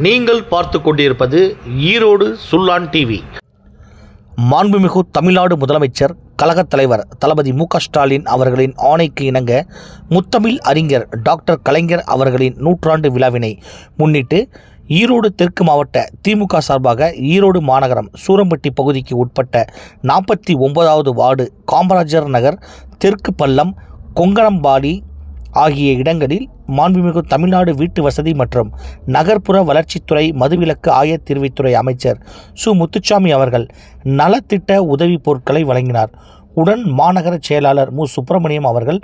நீங்கள் பார்த்து கொண்டிருப்பது ஈரோடு சுல்லான் டிவி. மாண்புமிகு தமிழ்நாடு முதலமைச்சர் கழகத் தலைவர் தளபதி மு.க. ஸ்டாலின் அவர்களின் ஆணைக்கு இணங்க முத்தமிழ் அறிஞர் டாக்டர் கலைஞர் அவர்களின் நூற்றாண்டு விழாவினை முன்னிட்டு ஈரோடு தெற்கு மாவட்ட திமுக சார்பாக ஈரோடு மாநகரம் சூரம்பட்டி பகுதிக்கு உட்பட்ட 49வது வார்டு காமராஜர் நகர், தெற்கு பள்ளம், கொங்கணம்பாடி ஆகிய இடங்களில் மாண்புமிகு தமிழ்நாடு வீட்டு வசதி மற்றும் நகர்ப்புற வளர்ச்சித்துறை மதுவிலக்கு ஆயத்தீர்வைத்துறை அமைச்சர் சு. முத்துசாமி அவர்கள் நலத்திட்ட உதவி பொருட்களை வழங்கினார். உடன் மாநகர செயலாளர் மு. சுப்பிரமணியம் அவர்கள்,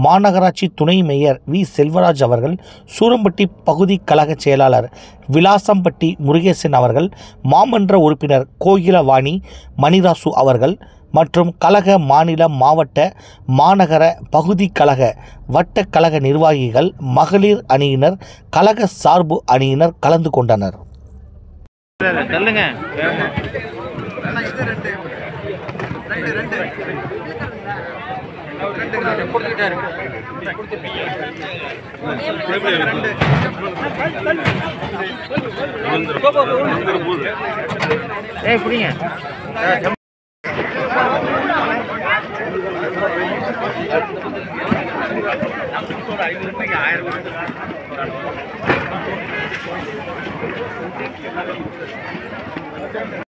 மாநகராட்சி துணை மேயர் வி. செல்வராஜ் அவர்கள், சூரம்பட்டி பகுதி கழக செயலாளர் விலாசம்பட்டி முருகேசன் அவர்கள், மாமன்ற உறுப்பினர் கோகிலவாணி மணிராசு அவர்கள் மற்றும் கழக மாநில, மாவட்ட, மாநகர, பகுதி கழக, வட்ட கழக நிர்வாகிகள், மகளிர் அணியினர், கழக சார்பு அணியினர் கலந்து கொண்டனர்.